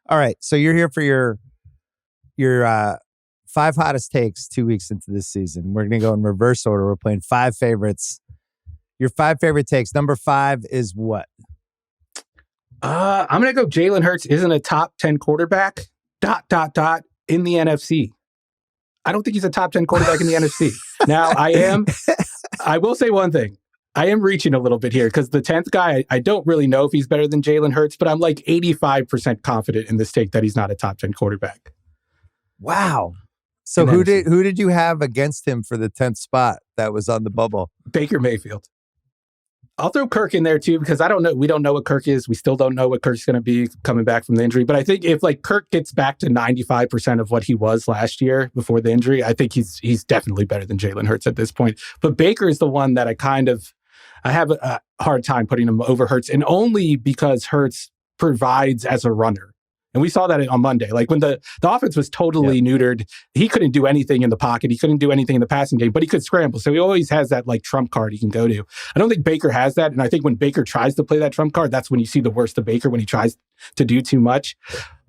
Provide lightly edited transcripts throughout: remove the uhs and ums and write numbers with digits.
All right. So you're here for your 5 hottest takes 2 weeks into this season. We're going to go in reverse order. We're playing 5 favorites. Your 5 favorite takes. Number 5 is what? I'm going to go Jalen Hurts isn't a top 10 quarterback, ... in the NFC. I don't think he's a top 10 quarterback in the NFC. Now, I will say one thing. I am reaching a little bit here because the 10th guy, I don't really know if he's better than Jalen Hurts, but I'm like 85% confident in this take that he's not a top 10 quarterback. Wow. So who did you have against him for the 10th spot that was on the bubble? Baker Mayfield. I'll throw Kirk in there too because I don't know. We don't know what Kirk is. We still don't know what Kirk's going to be coming back from the injury. But I think if like Kirk gets back to 95% of what he was last year before the injury, I think he's definitely better than Jalen Hurts at this point. But Baker is the one that I have a hard time putting him over Hurts, and only because Hurts provides as a runner. And we saw that on Monday. Like when the offense was totally neutered, he couldn't do anything in the pocket. He couldn't do anything in the passing game, but he could scramble. So he always has that like trump card he can go to. I don't think Baker has that. And I think when Baker tries to play that trump card, that's when you see the worst of Baker, when he tries to do too much.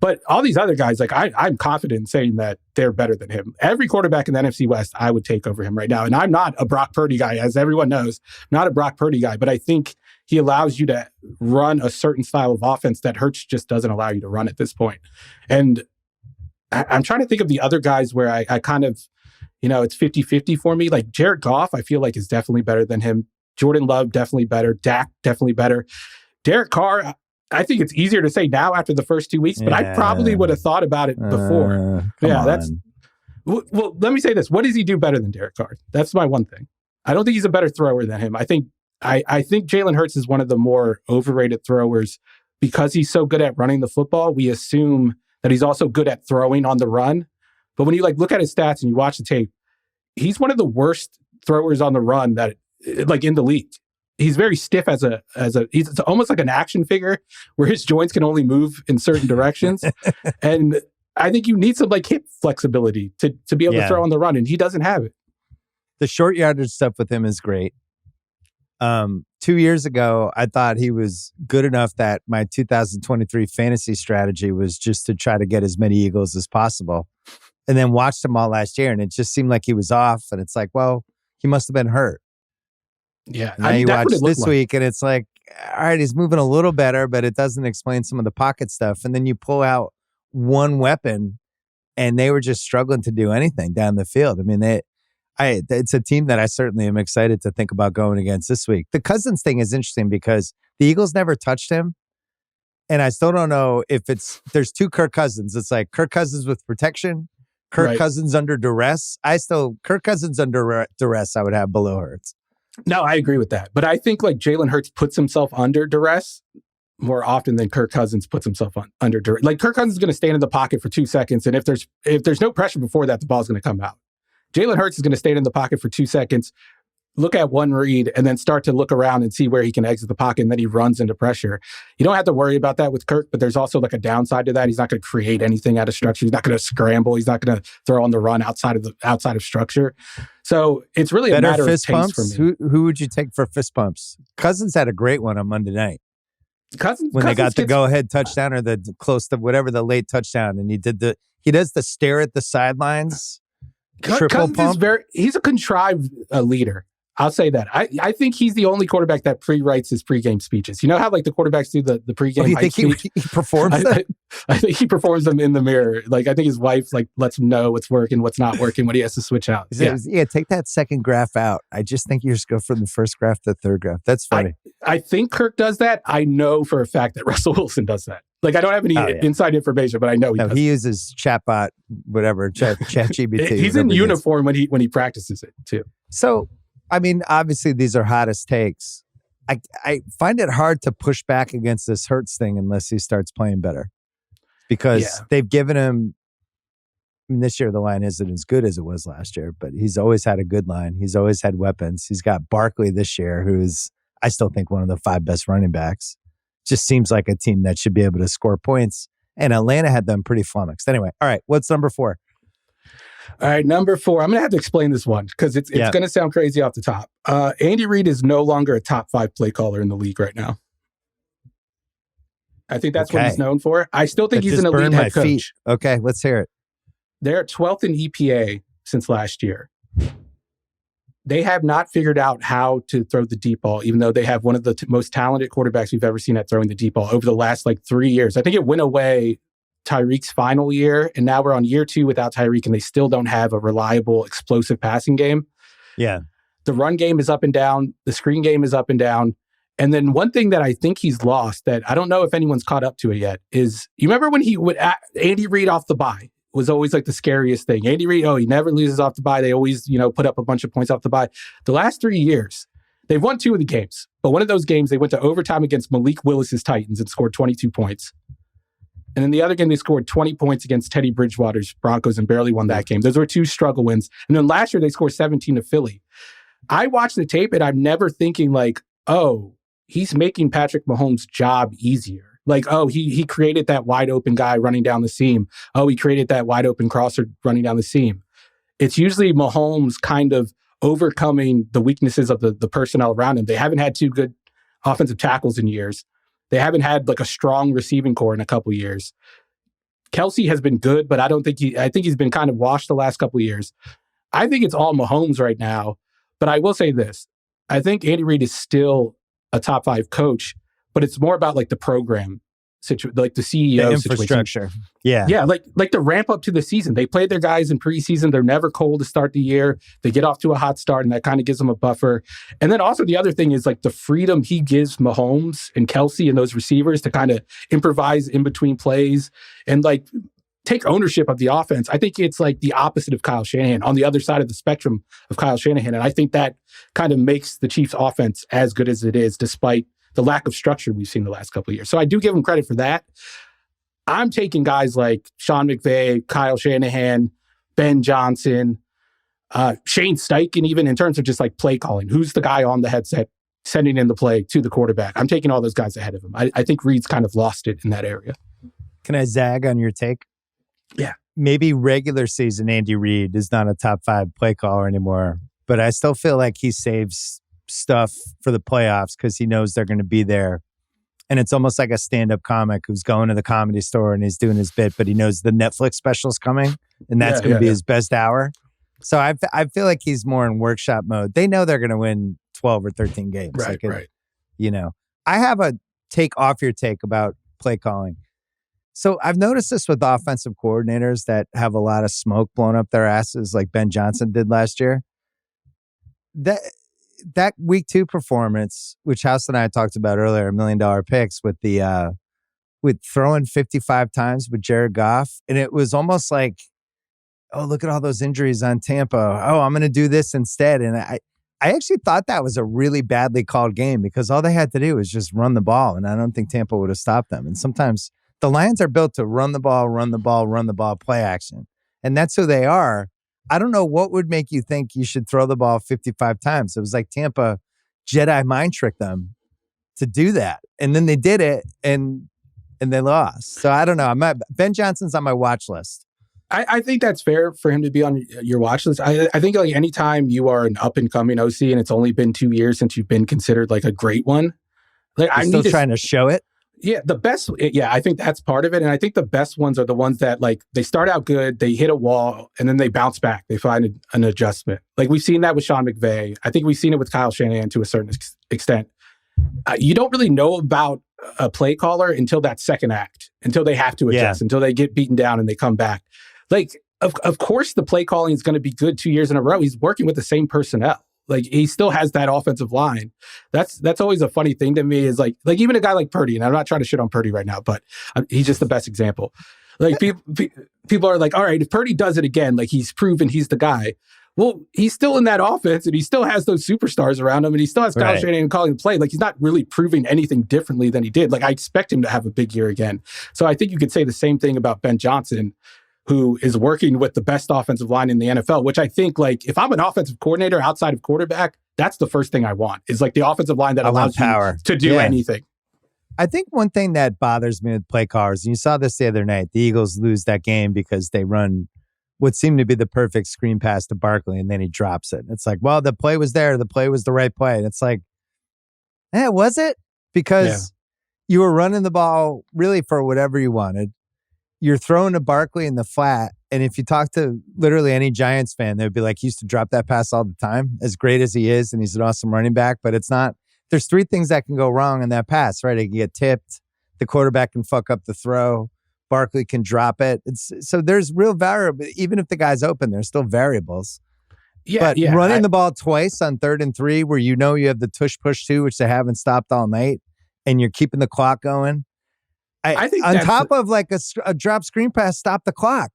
But all these other guys, like I'm confident in saying that they're better than him. Every quarterback in the NFC West, I would take over him right now. And I'm not a Brock Purdy guy, as everyone knows, not a Brock Purdy guy, but I think he allows you to run a certain style of offense that Hurts just doesn't allow you to run at this point. And I'm trying to think of the other guys where I kind of, it's 50-50 for me. Like Jared Goff, I feel like is definitely better than him. Jordan Love, definitely better. Dak, definitely better. Derek Carr, I think it's easier to say now after the first 2 weeks, but I probably would have thought about it before. Well, let me say this. What does he do better than Derek Carr? That's my one thing. I don't think he's a better thrower than him. I think Jalen Hurts is one of the more overrated throwers because he's so good at running the football. We assume that he's also good at throwing on the run. But when you look at his stats and you watch the tape, he's one of the worst throwers on the run that in the league. He's very stiff he's almost like an action figure where his joints can only move in certain directions. And I think you need some hip flexibility to be able to throw on the run, and he doesn't have it. The short yardage stuff with him is great. 2 years ago, I thought he was good enough that my 2023 fantasy strategy was just to try to get as many Eagles as possible. And then watched him all last year, and it just seemed like he was off. And it's like, well, he must have been hurt. Yeah. Now you watch this week, and it's like, all right, he's moving a little better, but it doesn't explain some of the pocket stuff. And then you pull out one weapon, and they were just struggling to do anything down the field. I mean, it's a team that I certainly am excited to think about going against this week. The Cousins thing is interesting because the Eagles never touched him. And I still don't know if there's 2 Kirk Cousins. It's like Kirk Cousins with protection, Kirk Cousins under duress. Kirk Cousins under duress, I would have below Hurts. No, I agree with that. But I think Jalen Hurts puts himself under duress more often than Kirk Cousins puts himself under duress. Kirk Cousins is going to stand in the pocket for 2 seconds. And if there's no pressure before that, the ball's going to come out. Jalen Hurts is going to stand in the pocket for 2 seconds, look at one read, and then start to look around and see where he can exit the pocket, and then he runs into pressure. You don't have to worry about that with Kirk, but there's also a downside to that. He's not going to create anything out of structure. He's not going to scramble. He's not going to throw on the run outside of structure. So it's really a matter of taste pumps? for me. Who would you take for fist bumps? Cousins had a great one on Monday night. When they got the go-ahead touchdown or the close to whatever the late touchdown, and he does the stare at the sidelines. Triple pump. He's a contrived leader. I'll say that. I think he's the only quarterback that pre-writes his pregame speeches. You know how the quarterbacks do the pregame you think speech? He performs them? I think he performs them in the mirror. I think his wife lets him know what's working, what's not working, when he has to switch out. Yeah, take that second graph out. I just think you just go from the first graph to the third graph. That's funny. I think Kirk does that. I know for a fact that Russell Wilson does that. I don't have any inside information, but I know he does. He uses chatbot, whatever, ChatGPT. He's in uniform when he practices it too. So, I mean, obviously these are hottest takes. I find it hard to push back against this Hurts thing unless he starts playing better. Because they've given him, this year the line isn't as good as it was last year, but he's always had a good line. He's always had weapons. He's got Barkley this year, who's, I still think, one of the 5 best running backs. Just seems like a team that should be able to score points. And Atlanta had them pretty flummoxed. Anyway, all right, what's number 4? All right, number 4. I'm going to have to explain this one because it's going to sound crazy off the top. Andy Reid is no longer a top 5 play caller in the league right now. I think that's what he's known for. I still think he's an elite head coach. Feet. Okay, let's hear it. They're 12th in EPA since last year. They have not figured out how to throw the deep ball, even though they have one of the most talented quarterbacks we've ever seen at throwing the deep ball over the last 3 years. I think it went away Tyreek's final year, and now we're on year 2 without Tyreek, and they still don't have a reliable, explosive passing game. Yeah. The run game is up and down. The screen game is up and down. And then one thing that I think he's lost that I don't know if anyone's caught up to it yet is, you remember when he would Andy Reid off the bye was always the scariest thing. Andy Reid, he never loses off the bye. They always, put up a bunch of points off the bye. The last 3 years, they've won 2 of the games. But one of those games, they went to overtime against Malik Willis's Titans and scored 22 points. And in the other game, they scored 20 points against Teddy Bridgewater's Broncos and barely won that game. Those were 2 struggle wins. And then last year, they scored 17 to Philly. I watched the tape and I'm never thinking he's making Patrick Mahomes' job easier. He created that wide open guy running down the seam. Oh, he created that wide open crosser running down the seam. It's usually Mahomes kind of overcoming the weaknesses of the personnel around him. They haven't had 2 good offensive tackles in years. They haven't had a strong receiving core in a couple years. Kelsey has been good, but I think he's been kind of washed the last couple years. I think it's all Mahomes right now. But I will say this. I think Andy Reid is still a top 5 coach, but it's more about the program, the CEO the infrastructure. Situation. Yeah. Like the ramp up to the season. They played their guys in preseason. They're never cold to start the year. They get off to a hot start, and that kind of gives them a buffer. And then also the other thing is the freedom he gives Mahomes and Kelsey and those receivers to kind of improvise in between plays and take ownership of the offense. I think it's the opposite of Kyle Shanahan, on the other side of the spectrum of Kyle Shanahan. And I think that kind of makes the Chiefs offense as good as it is, despite the lack of structure we've seen the last couple of years. So I do give him credit for that. I'm taking guys like Sean McVay, Kyle Shanahan, Ben Johnson, Shane Steichen, even in terms of just play calling. Who's the guy on the headset sending in the play to the quarterback? I'm taking all those guys ahead of him. I think Reid's kind of lost it in that area. Can I zag on your take? Yeah. Maybe regular season Andy Reid is not a top 5 play caller anymore, but I still feel like he saves stuff for the playoffs because he knows they're going to be there. And it's almost like a stand-up comic who's going to the Comedy Store and he's doing his bit, but he knows the Netflix special's coming and that's going to be his best hour. So I feel like he's more in workshop mode. They know they're going to win 12 or 13 games. Right. I have a take off your take about play calling. So I've noticed this with offensive coordinators that have a lot of smoke blown up their asses like Ben Johnson did last year. That week 2 performance, which House and I talked about earlier, $1 million picks with with throwing 55 times with Jared Goff. And it was almost like, oh, look at all those injuries on Tampa. Oh, I'm going to do this instead. And I actually thought that was a really badly called game because all they had to do was just run the ball. And I don't think Tampa would have stopped them. And sometimes the Lions are built to run the ball, play action. And that's who they are. I don't know what would make you think you should throw the ball 55 times. It was like Tampa Jedi mind tricked them to do that. And then they did it and they lost. So I don't know. Ben Johnson's on my watch list. I think that's fair for him to be on your watch list. I think anytime you are an up and coming OC and it's only been 2 years since you've been considered a great one. I'm still trying to show it. Yeah, I think that's part of it. And I think the best ones are the ones that they start out good, they hit a wall, and then they bounce back. They find an adjustment. We've seen that with Sean McVay. I think we've seen it with Kyle Shanahan to a certain extent. You don't really know about a play caller until that second act, until they have to adjust, until they get beaten down and they come back. Of course, the play calling is going to be good 2 years in a row. He's working with the same personnel. He still has that offensive line. That's always a funny thing to me is even a guy like Purdy, and I'm not trying to shit on Purdy right now, but he's just the best example. People are all right, if Purdy does it again, he's proven he's the guy. Well, he's still in that offense and he still has those superstars around him and he still has Kyle Shanahan calling the play. He's not really proving anything differently than he did. I expect him to have a big year again. So I think you could say the same thing about Ben Johnson, who is working with the best offensive line in the NFL, which I think, if I'm an offensive coordinator outside of quarterback, that's the first thing I want, is the offensive line that allows you to do anything. I think one thing that bothers me with play callers, and you saw this the other night, the Eagles lose that game because they run what seemed to be the perfect screen pass to Barkley, and then he drops it. It's the play was there. The play was the right play. And it's was it? Because you were running the ball really for whatever you wanted. You're throwing to Barkley in the flat. And if you talk to literally any Giants fan, they would be like, he used to drop that pass all the time, as great as he is. And he's an awesome running back, but it's not. There's three things that can go wrong in that pass, right? It can get tipped. The quarterback can fuck up the throw. Barkley can drop it. So there's real variable. Even if the guy's open, there's still variables. But running the ball twice on 3rd and 3, where you know you have the tush push too, which they haven't stopped all night, and you're keeping the clock going. I think on top of like a drop screen pass, stop the clock.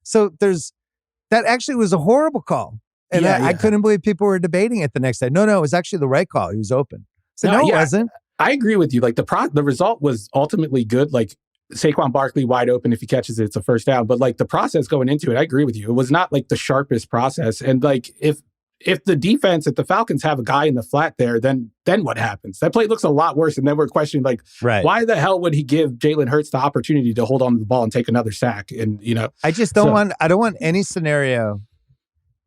So that actually was a horrible call. And I couldn't believe people were debating it the next day. No, it was actually the right call. He was open. So no, it wasn't. I agree with you. Like the result was ultimately good. Like Saquon Barkley wide open. If he catches it, it's a first down. But like the process going into it, I agree with you. It was not like the sharpest process. And like if the defense, if the Falcons have a guy in the flat there, then what happens? That play looks a lot worse. And then we're questioning like, why the hell would he give Jalen Hurts the opportunity to hold on to the ball and take another sack? And I just don't want any scenario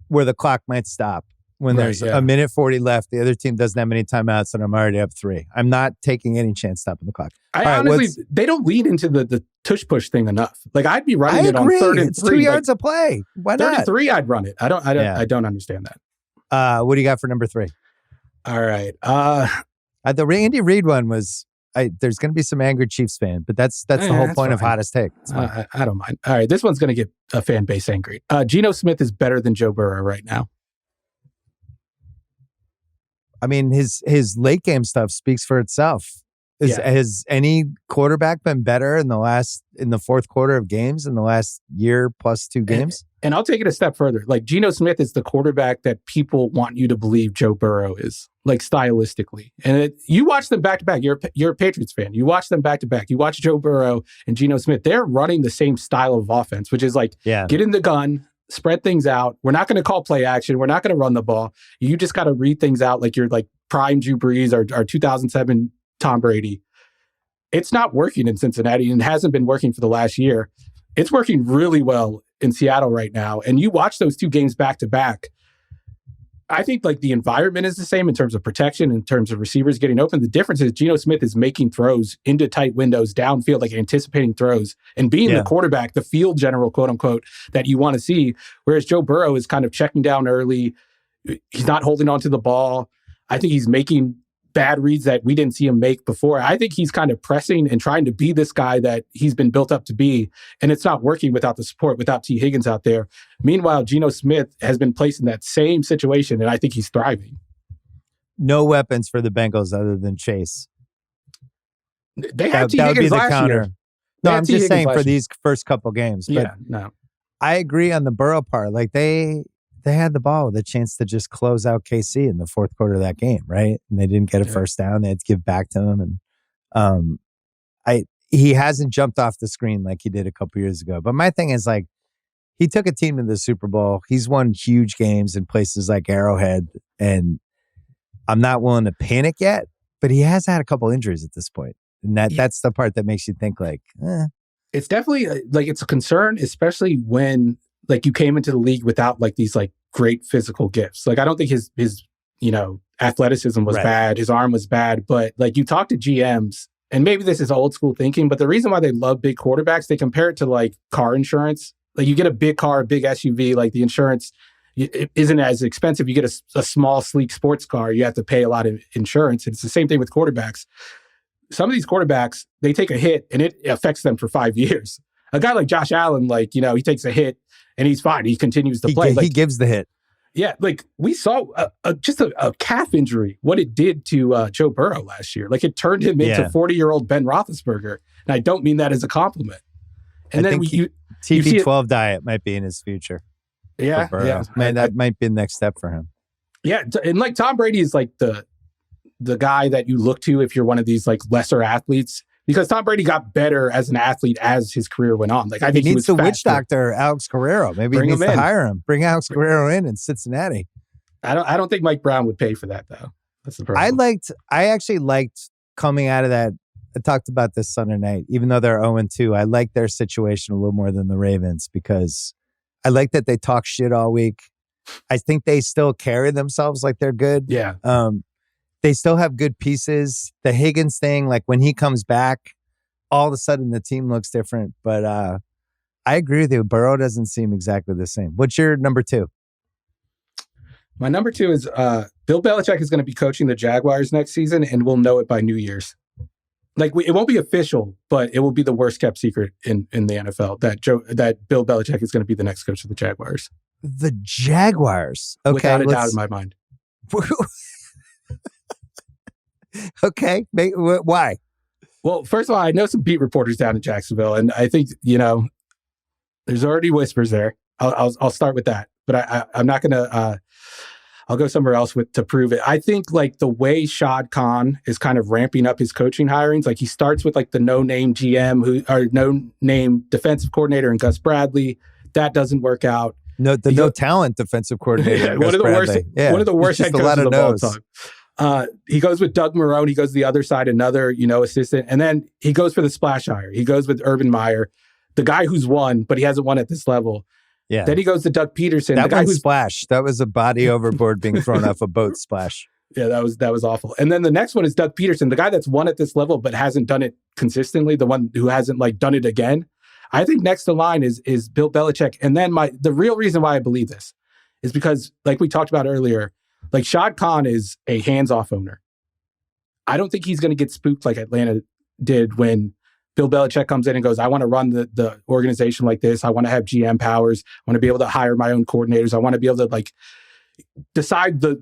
where the clock might stop when there's a minute 40 left. The other team doesn't have any timeouts and I'm already up 3. I'm not taking any chance stopping the clock. Honestly, they don't lead into the tush push thing enough. Like I'd be running it on 3rd and 3. It's 2 yards of play. Why not? 3rd and 3, I'd run it. I don't understand that. What do you got for number 3? All right. The Andy Reid one was. There's going to be some angry Chiefs fan, but that's the whole point of Hottest Take. I don't mind. All right, this one's going to get a fan base angry. Geno Smith is better than Joe Burrow right now. I mean, his late game stuff speaks for itself. Has any quarterback been better in the fourth quarter of games in the last year plus 2 games? And I'll take it a step further. Like Geno Smith is the quarterback that people want you to believe Joe Burrow is, like stylistically. And you watch them back to back. You're a Patriots fan. You watch them back to back. You watch Joe Burrow and Geno Smith. They're running the same style of offense, which is like get in the gun, spread things out. We're not going to call play action. We're not going to run the ball. You just got to read things out like you're like prime Drew Brees or 2007 Tom Brady. It's not working in Cincinnati and hasn't been working for the last year. It's working really well in Seattle right now. And you watch those 2 games back to back. I think like the environment is the same in terms of protection, in terms of receivers getting open. The difference is Geno Smith is making throws into tight windows, downfield, like anticipating throws and being the quarterback, the field general, quote unquote, that you want to see. Whereas Joe Burrow is kind of checking down early. He's not holding on to the ball. I think he's making bad reads that we didn't see him make before. I think he's kind of pressing and trying to be this guy that he's been built up to be, and it's not working without the support, without T. Higgins out there. Meanwhile, Geno Smith has been placed in that same situation, and I think he's thriving. No weapons for the Bengals other than Chase. They have T. Higgins last year. No, I'm just saying for these first couple games. But no. I agree on the Burrow part. Like they had the ball with a chance to just close out KC in the fourth quarter of that game, right? And they didn't get a first down. They had to give back to him. And he hasn't jumped off the screen like he did a couple years ago. But my thing is like, he took a team to the Super Bowl. He's won huge games in places like Arrowhead. And I'm not willing to panic yet, but he has had a couple injuries at this point. And that's the part that makes you think like, It's definitely like, it's a concern, especially when like you came into the league without like these like great physical gifts. Like I don't think his athleticism was bad. His arm was bad. But like you talk to GMs, and maybe this is old school thinking, but the reason why they love big quarterbacks, they compare it to like car insurance. Like you get a big car, a big SUV, like the insurance it isn't as expensive. You get a small, sleek sports car, you have to pay a lot of insurance. And it's the same thing with quarterbacks. Some of these quarterbacks, they take a hit and it affects them for 5 years. A guy like Josh Allen, like, he takes a hit and he's fine. He continues to play. He gives the hit. Yeah, like we saw just a calf injury, what it did to Joe Burrow last year. Like it turned him into 40-year-old Ben Roethlisberger. And I don't mean that as a compliment. And I then TB12 diet might be in his future. Yeah. Man, that might be the next step for him. Yeah. And like Tom Brady is like the guy that you look to if you're one of these like lesser athletes. Because Tom Brady got better as an athlete as his career went on. Like I think he needs the witch doctor, Alex Guerrero. Maybe he needs to hire him. Bring Alex Guerrero in Cincinnati. I don't think Mike Brown would pay for that though. That's the problem. I actually liked coming out of that. I talked about this Sunday night. Even though they're 0-2, I like their situation a little more than the Ravens because I like that they talk shit all week. I think they still carry themselves like they're good. Yeah. they still have good pieces. The Higgins thing, like when he comes back, all of a sudden the team looks different. But I agree with you. Burrow doesn't seem exactly the same. What's your number 2? My number 2 is Bill Belichick is going to be coaching the Jaguars next season, and we'll know it by New Year's. Like it won't be official, but it will be the worst kept secret in the NFL that Bill Belichick is going to be the next coach of the Jaguars. The Jaguars, okay, without a doubt in my mind. Okay, why? Well, first of all, I know some beat reporters down in Jacksonville, and I think there's already whispers there. I'll start with that, but I'm not going to. I'll go somewhere else to prove it. I think like the way Shad Khan is kind of ramping up his coaching hirings, like he starts with like the no-name GM or no-name defensive coordinator and Gus Bradley. That doesn't work out. No talent defensive coordinator. One of the worst head coaches of all time. He goes with Doug Marrone. He goes to the other side, another assistant, and then he goes for the splash hire. He goes with Urban Meyer, the guy who's won, but he hasn't won at this level. Yeah. Then he goes to Doug Peterson. That one splash. That was a body overboard being thrown off a boat splash. Yeah, that was awful. And then the next one is Doug Peterson, the guy that's won at this level but hasn't done it consistently, the one who hasn't like done it again. I think next in line is Bill Belichick. And then the real reason why I believe this is because, like we talked about earlier, like Shad Khan is a hands-off owner. I don't think he's going to get spooked like Atlanta did when Bill Belichick comes in and goes, I want to run the organization like this. I want to have GM powers. I want to be able to hire my own coordinators. I want to be able to like decide the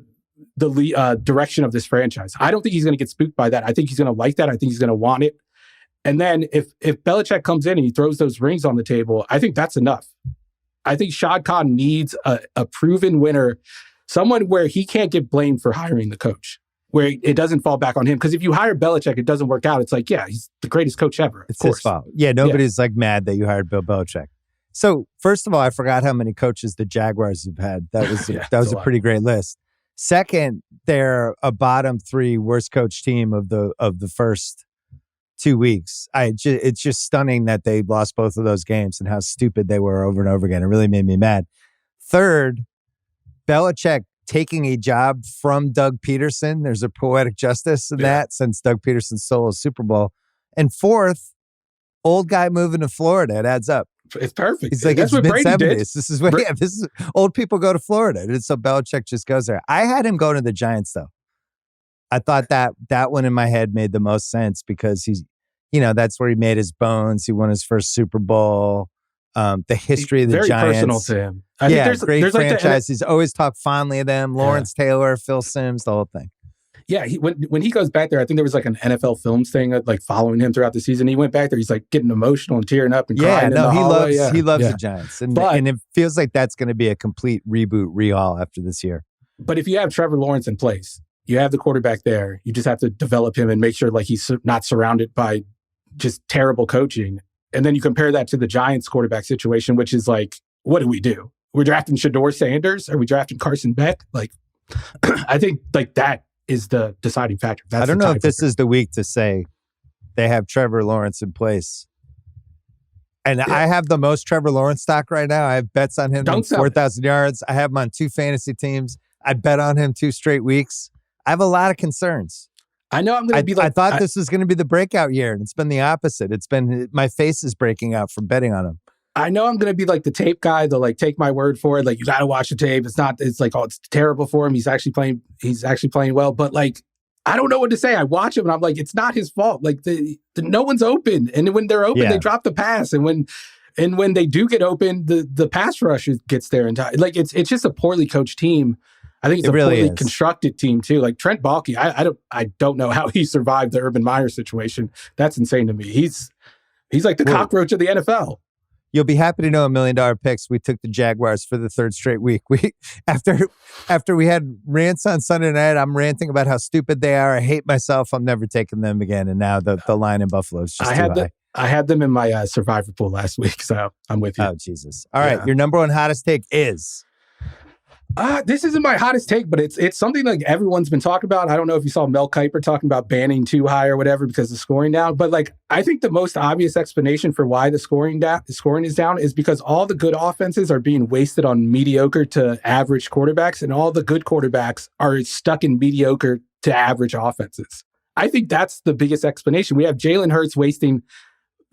direction of this franchise. I don't think he's going to get spooked by that. I think he's going to like that. I think he's going to want it. And then if Belichick comes in and he throws those rings on the table, I think that's enough. I think Shad Khan needs a proven winner, someone where he can't get blamed for hiring the coach, where it doesn't fall back on him. Because if you hire Belichick, it doesn't work out. It's like, yeah, he's the greatest coach ever. It's his fault. Yeah, nobody's like mad that you hired Bill Belichick. So first of all, I forgot how many coaches the Jaguars have had. That was a pretty great list. Second, they're a bottom 3 worst coach team of the first 2 weeks. It's just stunning that they lost both of those games and how stupid they were over and over again. It really made me mad. Third, Belichick taking a job from Doug Peterson. There's a poetic justice in that since Doug Peterson stole a Super Bowl. And fourth, old guy moving to Florida. It adds up. It's perfect. He's like, that's what Brady did. This is what this is. Old people go to Florida. And so Belichick just goes there. I had him go to the Giants though. I thought that one in my head made the most sense because he's, that's where he made his bones. He won his first Super Bowl. The history of the very Giants. Very personal to him. I think there's franchise. Like he's always talked fondly of them. Lawrence Taylor, Phil Simms, the whole thing. Yeah, when he goes back there, I think there was like an NFL Films thing like following him throughout the season. He went back there, he's like getting emotional and tearing up and crying. He loves the Giants, and it feels like that's going to be a complete reboot, rehaul after this year. But if you have Trevor Lawrence in place, you have the quarterback there. You just have to develop him and make sure like he's not surrounded by just terrible coaching. And then you compare that to the Giants quarterback situation, which is like, what do? We're drafting Shador Sanders? Are we drafting Carson Beck? Like, I think like that is the deciding factor. I don't know if this is the week to say they have Trevor Lawrence in place. And I have the most Trevor Lawrence stock right now. I have bets on him 4,000 yards. I have him on 2 fantasy teams. I bet on him 2 straight weeks. I have a lot of concerns. I know I'm going to be like... I thought this was going to be the breakout year, and it's been the opposite. It's been... My face is breaking out from betting on him. I know I'm going to be like the tape guy. They'll like take my word for it. Like, you got to watch the tape. It's like, oh, it's terrible for him. He's actually playing well. But like, I don't know what to say. I watch him and I'm like, it's not his fault. Like no one's open. And when they're open, they drop the pass. And when they do get open, the pass rush gets there. And like, it's just a poorly coached team. I think it's a really poorly constructed team too. Like Trent Baalke, I don't know how he survived the Urban Meyer situation. That's insane to me. He's like the cockroach of the NFL. You'll be happy to know $1 million picks. We took the Jaguars for the 3rd straight week. We after we had rants on Sunday night, I'm ranting about how stupid they are. I hate myself. I'm never taking them again. And now the line in Buffalo is just too high. I had them in my survivor pool last week, so I'm with you. Oh, Jesus. All right. Your number one hottest take is? This isn't my hottest take, but it's something like everyone's been talking about. I don't know if you saw Mel Kiper talking about banning too high or whatever because the scoring down. But like, I think the most obvious explanation for why the scoring is down is because all the good offenses are being wasted on mediocre to average quarterbacks, and all the good quarterbacks are stuck in mediocre to average offenses. I think that's the biggest explanation. We have Jalen Hurts wasting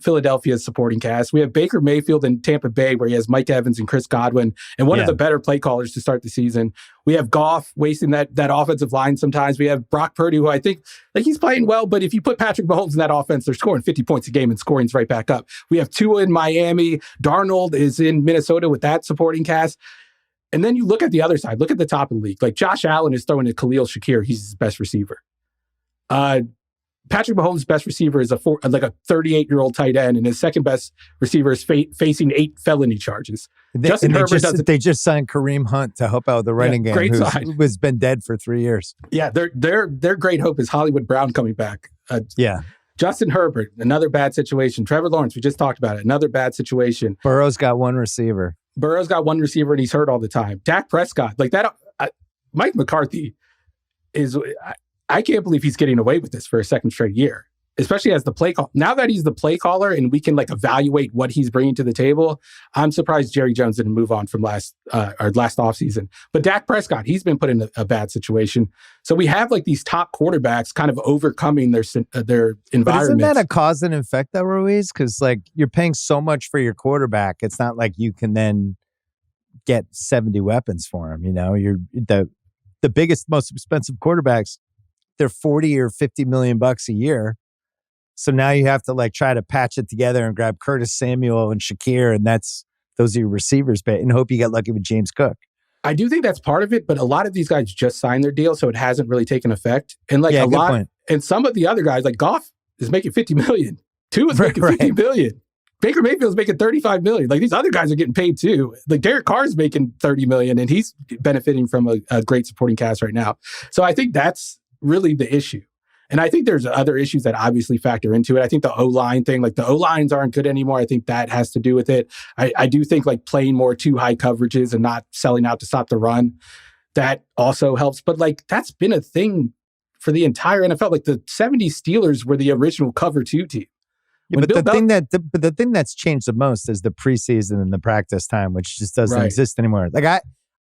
Philadelphia's supporting cast. We have Baker Mayfield in Tampa Bay, where he has Mike Evans and Chris Godwin, and one of the better play callers to start the season. We have Goff wasting that offensive line sometimes. We have Brock Purdy, who I think like he's playing well, but if you put Patrick Mahomes in that offense, they're scoring 50 points a game and scoring's right back up. We have Tua in Miami. Darnold is in Minnesota with that supporting cast. And then you look at the other side, look at the top of the league. Like Josh Allen is throwing to Khalil Shakir. He's his best receiver. Patrick Mahomes' best receiver is a 38-year-old tight end, and his second best receiver is facing 8 felony charges. They just signed Kareem Hunt to help out the running game, who's been dead for 3 years. Yeah, their great hope is Hollywood Brown coming back. Justin Herbert, another bad situation. Trevor Lawrence, we just talked about it, another bad situation. Burrow's got one receiver. And he's hurt all the time. Dak Prescott, like that. Mike McCarthy is. I can't believe he's getting away with this for a second straight year, especially as the play call. Now that he's the play caller and we can like evaluate what he's bringing to the table, I'm surprised Jerry Jones didn't move on from last offseason. But Dak Prescott, he's been put in a bad situation. So we have like these top quarterbacks kind of overcoming their environment. But isn't that a cause and effect though, Ruiz? Because like you're paying so much for your quarterback, it's not like you can then get 70 weapons for him. You know, you're the biggest, most expensive quarterbacks. They're 40 or 50 million bucks a year. So now you have to like try to patch it together and grab Curtis Samuel and Shakir, and those are your receivers, and hope you get lucky with James Cook. I do think that's part of it, but a lot of these guys just signed their deal, so it hasn't really taken effect. And like and some of the other guys, like Goff is making 50 million. Tua is making 50 million. Baker Mayfield's making 35 million. Like these other guys are getting paid too. Like Derek Carr's making 30 million, and he's benefiting from a great supporting cast right now. So I think that's really the issue. And I think there's other issues that obviously factor into it. I think the O-line thing, like the O-lines aren't good anymore. I think that has to do with it. I do think like playing more too high coverages and not selling out to stop the run, that also helps. But like that's been a thing for the entire NFL. Like the 70s Steelers were the original cover 2 team. Yeah, but the thing that's changed the most is the preseason and the practice time, which just doesn't exist anymore. Like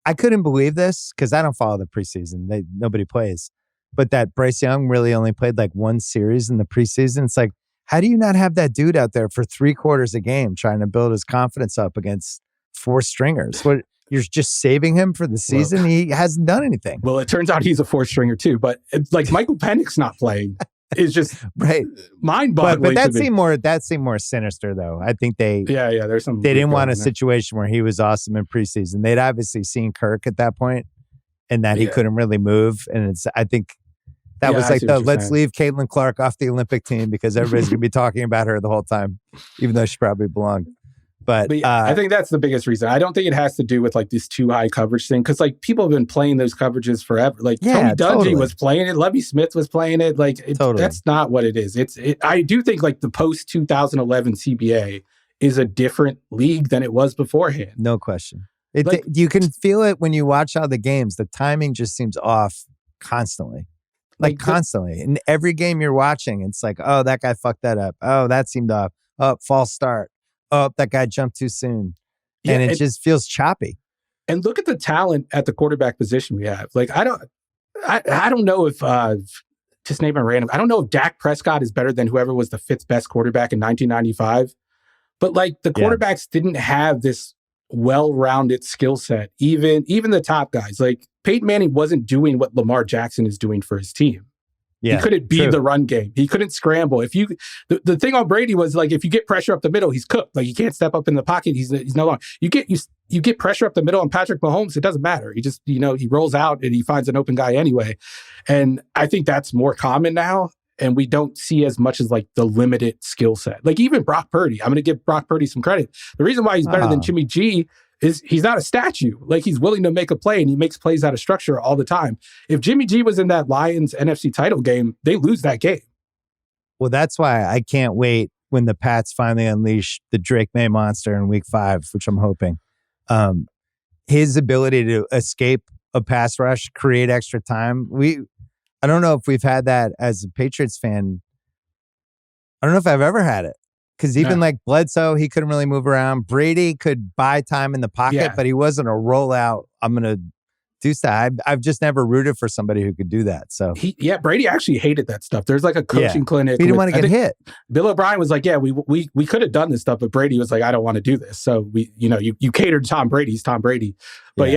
I couldn't believe this because I don't follow the preseason. Nobody plays. But that Bryce Young really only played like one series in the preseason. It's like, how do you not have that dude out there for 3 quarters a game trying to build his confidence up against 4 stringers? What, you're just saving him for the season? Well, he hasn't done anything. Well, it turns out he's a 4-stringer too. But it's like Michael Penix not playing is just mind-boggling. But that seemed more sinister though. I think there's some. They didn't want a situation where he was awesome in preseason. They'd obviously seen Kirk at that point, and that he couldn't really move. And I think. That was like let's leave Caitlin Clark off the Olympic team because everybody's going to be talking about her the whole time, even though she probably belonged. But I think that's the biggest reason. I don't think it has to do with like this too high coverage thing because like people have been playing those coverages forever. Like Tony Dungy was playing it, Lovie Smith was playing it. Like that's not what it is. I do think like the post 2011 CBA is a different league than it was beforehand. No question. You can feel it when you watch all the games. The timing just seems off constantly. Like constantly. In every game you're watching, it's like, oh, that guy fucked that up. Oh, that seemed off. Oh, false start. Oh, that guy jumped too soon. And it just feels choppy. And look at the talent at the quarterback position we have. Like, I don't know if, just name it random, I don't know if Dak Prescott is better than whoever was the 5th best quarterback in 1995. But like the quarterbacks didn't have this well-rounded skill set. Even the top guys, like Peyton Manning wasn't doing what Lamar Jackson is doing for his team. He couldn't beat the run game. He couldn't scramble. The thing on Brady was like, if you get pressure up the middle, he's cooked. Like he can't step up in the pocket. He's no longer. You get pressure up the middle on Patrick Mahomes, it doesn't matter. He just he rolls out and he finds an open guy anyway. And I think that's more common now. And we don't see as much as like the limited skill set. Like even Brock Purdy, I'm going to give Brock Purdy some credit. The reason why he's better than Jimmy G is he's not a statue. Like he's willing to make a play and he makes plays out of structure all the time. If Jimmy G was in that Lions NFC title game, they lose that game. Well, that's why I can't wait when the Pats finally unleash the Drake May monster in week 5, which I'm hoping. his ability to escape a pass rush, create extra time. I don't know if we've had that as a Patriots fan. I don't know if I've ever had it. Because even like Bledsoe, he couldn't really move around. Brady could buy time in the pocket, but he wasn't a rollout. I'm going to do stuff. I've just never rooted for somebody who could do that. So Brady actually hated that stuff. There's like a coaching clinic. He didn't want to get hit. Bill O'Brien was like, we could have done this stuff, but Brady was like, I don't want to do this. So you catered to Tom Brady. He's Tom Brady. But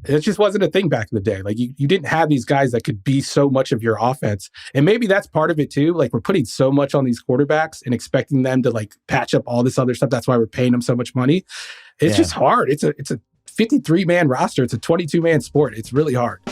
it just wasn't a thing back in the day. Like you didn't have these guys that could be so much of your offense. And maybe that's part of it too. Like we're putting so much on these quarterbacks and expecting them to like patch up all this other stuff. That's why we're paying them so much money. It's just hard. It's a 53-man roster. It's a 22-man sport. It's really hard.